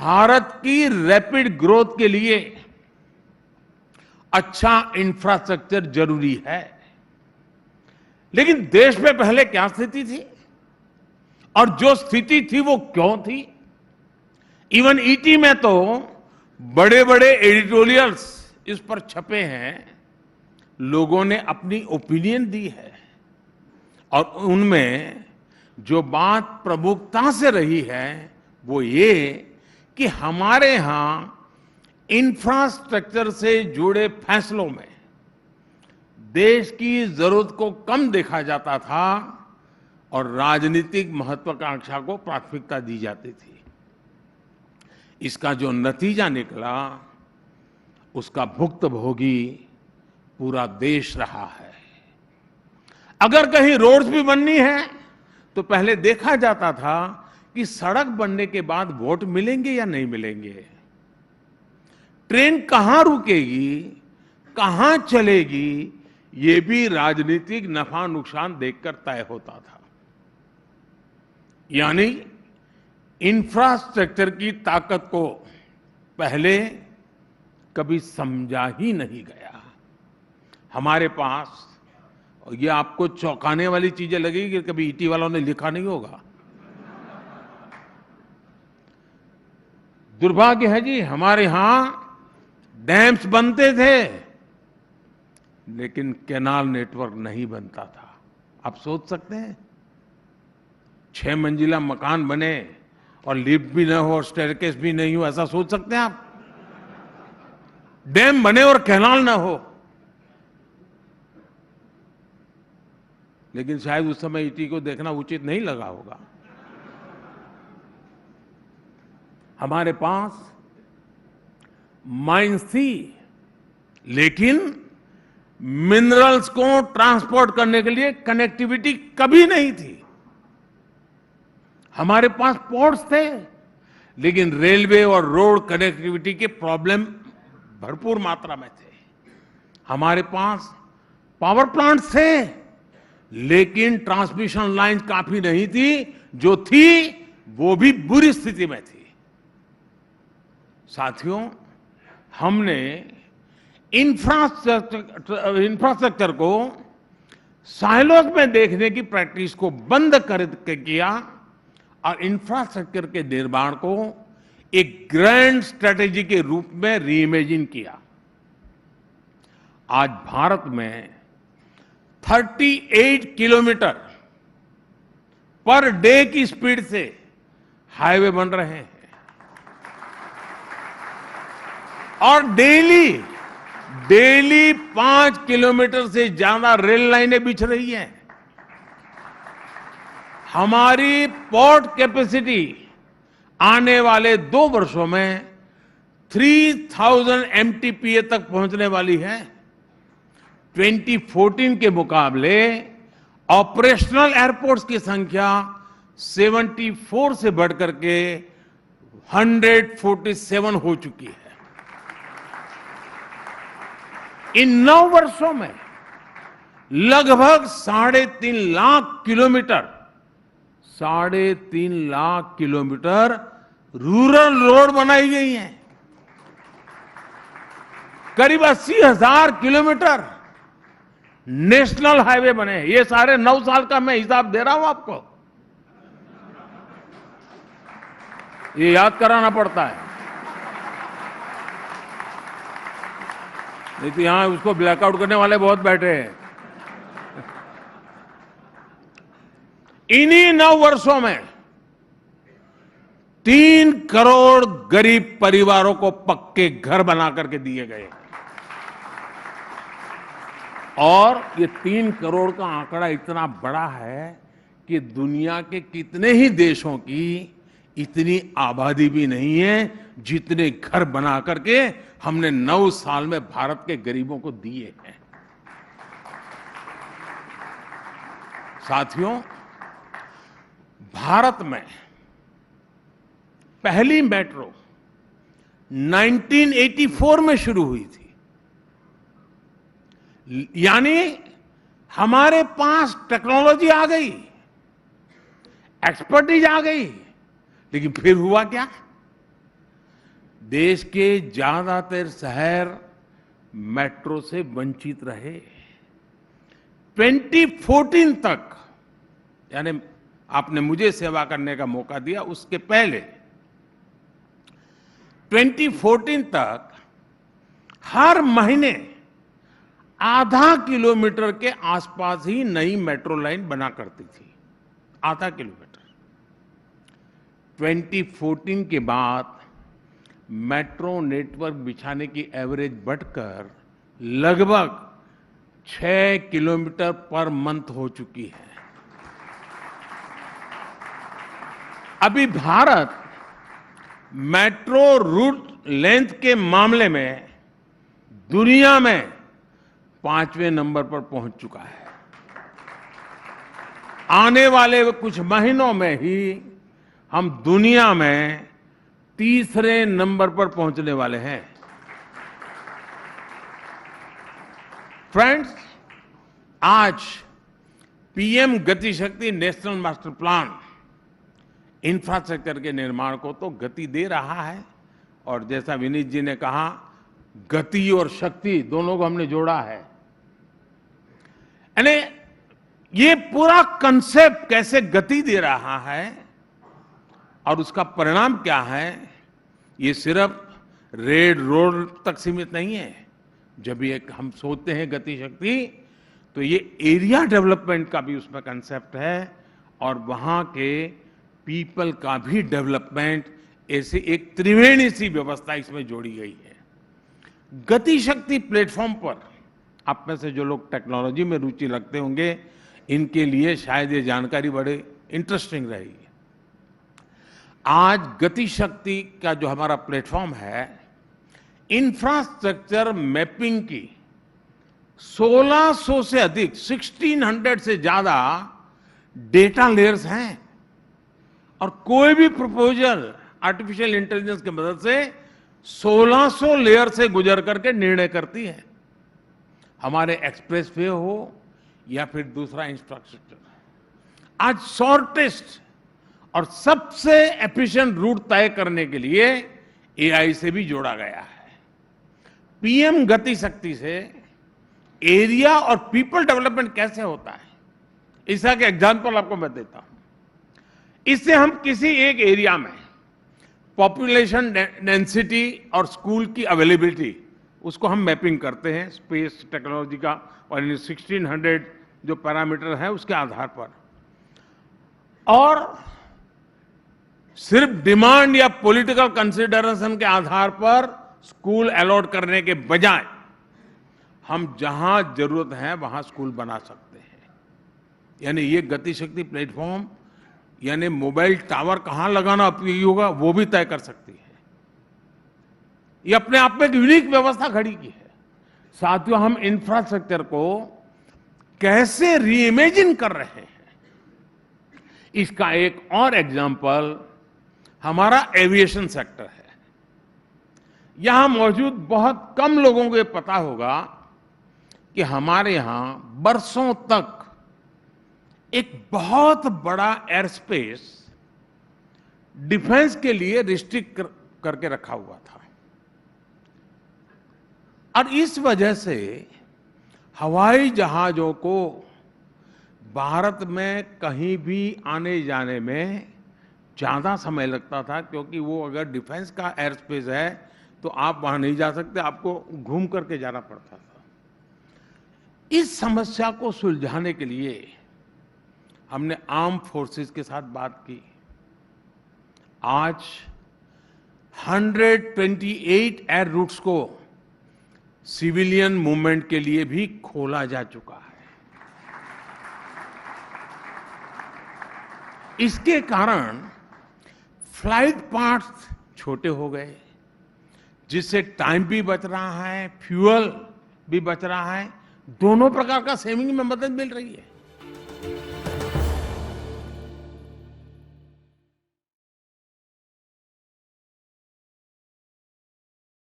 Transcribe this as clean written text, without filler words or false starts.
भारत की rapid growth के लिए अच्छा इंफ्रास्ट्रक्चर जरूरी है। लेकिन देश में पहले क्या स्थिति थी और जो स्थिति थी वो क्यों थी? इवन ईटी में तो बड़े बड़े एडिटोरियल्स इस पर छपे हैं, लोगों ने अपनी ओपिनियन दी है और उनमें जो बात प्रमुखता से रही है वो ये कि हमारे यहां इंफ्रास्ट्रक्चर से जुड़े फैसलों में देश की जरूरत को कम देखा जाता था और राजनीतिक महत्वाकांक्षा को प्राथमिकता दी जाती थी। इसका जो नतीजा निकला उसका भुक्तभोगी पूरा देश रहा है। अगर कहीं रोड्स भी बननी है तो पहले देखा जाता था कि सड़क बनने के बाद वोट मिलेंगे या नहीं मिलेंगे, ट्रेन कहां रुकेगी, कहां चलेगी, ये भी राजनीतिक नफा नुकसान देखकर तय होता था। यानी इंफ्रास्ट्रक्चर की ताकत को पहले कभी समझा ही नहीं गया। हमारे पास, और ये आपको चौंकाने वाली चीजें लगेगी कि कभी ईटी वालों ने लिखा नहीं होगा, दुर्भाग्य है जी, हमारे यहां डैम्स बनते थे लेकिन कैनाल नेटवर्क नहीं बनता था। आप सोच सकते हैं 6 मंजिला मकान बने और लिफ्ट भी न हो और स्टेयरकेस भी नहीं हो, ऐसा सोच सकते हैं आप? डैम बने और कैनाल ना हो। लेकिन शायद उस समय ईटी को देखना उचित नहीं लगा होगा। हमारे पास माइंस थी लेकिन मिनरल्स को ट्रांसपोर्ट करने के लिए कनेक्टिविटी कभी नहीं थी। हमारे पास पोर्ट्स थे लेकिन रेलवे और रोड कनेक्टिविटी के प्रॉब्लम भरपूर मात्रा में थे। हमारे पास पावर प्लांट्स थे लेकिन ट्रांसमिशन लाइन काफी नहीं थी, जो थी वो भी बुरी स्थिति में थी। साथियों, हमने इंफ्रास्ट्रक्चर को साइलोज में देखने की प्रैक्टिस को बंद कर किया और इंफ्रास्ट्रक्चर के निर्माण को एक ग्रैंड स्ट्रेटेजी के रूप में रीइमेजिन किया। आज भारत में 38 किलोमीटर पर डे की स्पीड से हाईवे बन रहे हैं और डेली 5 किलोमीटर से ज्यादा रेल लाइनें बिछ रही हैं। हमारी पोर्ट कैपेसिटी आने वाले 2 वर्षों में 3000 MTPA तक पहुंचने वाली है। 2014 के मुकाबले ऑपरेशनल एयरपोर्ट्स की संख्या 74 से बढ़कर के 147 हो चुकी है। इन 9 वर्षों में लगभग 3.5 लाख किलोमीटर रूरल रोड बनाई गई हैं। करीब 80,000 किलोमीटर नेशनल हाईवे बने हैं। ये सारे 9 साल का मैं हिसाब दे रहा हूं आपको, ये याद कराना पड़ता है, नहीं तो यहां उसको ब्लैकआउट करने वाले बहुत बैठे हैं। इन्हीं 9 वर्षों में 3 करोड़ गरीब परिवारों को पक्के घर बना करके दिए गए और ये 3 करोड़ का आंकड़ा इतना बड़ा है कि दुनिया के कितने ही देशों की इतनी आबादी भी नहीं है जितने घर बना करके हमने 9 साल में भारत के गरीबों को दिए हैं। साथियों, भारत में पहली मेट्रो 1984 में शुरू हुई थी। यानी हमारे पास टेक्नोलॉजी आ गई, एक्सपर्टीज आ गई, लेकिन फिर हुआ क्या? देश के ज्यादातर शहर मेट्रो से वंचित रहे। 2014 तक, यानी आपने मुझे सेवा करने का मौका दिया, उसके पहले 2014 तक हर महीने आधा किलोमीटर के आसपास ही नई मेट्रो लाइन बना करती थी, आधा किलोमीटर। 2014 के बाद मेट्रो नेटवर्क बिछाने की एवरेज बढ़कर लगभग 6 किलोमीटर पर मंथ हो चुकी है। अभी भारत मेट्रो रूट लेंथ के मामले में दुनिया में 5वें नंबर पर पहुंच चुका है। आने वाले कुछ महीनों में ही हम दुनिया में 3रे नंबर पर पहुंचने वाले हैं। फ्रेंड्स, आज पीएम गति शक्ति नेशनल मास्टर प्लान इंफ्रास्ट्रक्चर के निर्माण को तो गति दे रहा है, और जैसा विनीत जी ने कहा, गति और शक्ति दोनों को हमने जोड़ा है। यानी ये पूरा कंसेप्ट कैसे गति दे रहा है और उसका परिणाम क्या है, ये सिर्फ रेड रोड तक सीमित नहीं है। जब ये हम सोचते हैं गति शक्ति, तो ये एरिया डेवलपमेंट का भी उसमें कंसेप्ट है, और वहां के पीपल का भी डेवलपमेंट, ऐसे एक त्रिवेणी सी व्यवस्था इसमें जोड़ी गई है। गति शक्ति प्लेटफॉर्म पर आप में से जो लोग टेक्नोलॉजी में रुचि रखते होंगे, इनके लिए शायद ये जानकारी बड़े इंटरेस्टिंग रहेगी। आज गति शक्ति का जो हमारा प्लेटफॉर्म है, इंफ्रास्ट्रक्चर मैपिंग की 1600 से अधिक, 1600 से ज्यादा डेटा लेयर्स हैं, और कोई भी प्रपोजल आर्टिफिशियल इंटेलिजेंस की मदद से 1600 लेयर से गुजर करके निर्णय करती है। हमारे एक्सप्रेसवे हो या फिर दूसरा इंफ्रास्ट्रक्चर, आज शॉर्टेस्ट और सबसे एफिशिएंट रूट तय करने के लिए एआई से भी जोड़ा गया है। पीएम गति शक्ति से एरिया और पीपल डेवलपमेंट कैसे होता है, इसका एक एग्जांपल आपको मैं देता हूं। इससे हम किसी एक एरिया में पॉपुलेशन डेंसिटी और स्कूल की अवेलेबिलिटी, उसको हम मैपिंग करते हैं स्पेस टेक्नोलॉजी का, और 1600 जो पैरामीटर है उसके आधार पर, और सिर्फ डिमांड या पॉलिटिकल कंसिडरेशन के आधार पर स्कूल अलॉट करने के बजाय हम जहां जरूरत है वहां स्कूल बना सकते हैं। यानी ये गति शक्ति प्लेटफॉर्म, यानी मोबाइल टावर कहां लगाना उपयोगी होगा वो भी तय कर सकती है। ये अपने आप में एक यूनिक व्यवस्था खड़ी की है। साथियों, हम इंफ्रास्ट्रक्चर को कैसे रीइमेजिन कर रहे हैं, इसका एक और एग्जांपल हमारा एविएशन सेक्टर है। यहां मौजूद बहुत कम लोगों को ये पता होगा कि हमारे यहां बरसों तक एक बहुत बड़ा एयर स्पेस डिफेंस के लिए रिस्ट्रिक्ट करके रखा हुआ था, और इस वजह से हवाई जहाजों को भारत में कहीं भी आने जाने में ज्यादा समय लगता था, क्योंकि वो अगर डिफेंस का एयर स्पेस है तो आप वहां नहीं जा सकते, आपको घूम करके जाना पड़ता था। इस समस्या को सुलझाने के लिए हमने आर्म फोर्सेस के साथ बात की। आज 128 एयर रूट्स को सिविलियन मूवमेंट के लिए भी खोला जा चुका है। इसके कारण फ्लाइट पाथ्स छोटे हो गए, जिससे टाइम भी बच रहा है, फ्यूल भी बच रहा है, दोनों प्रकार का सेविंग में मदद मिल रही है।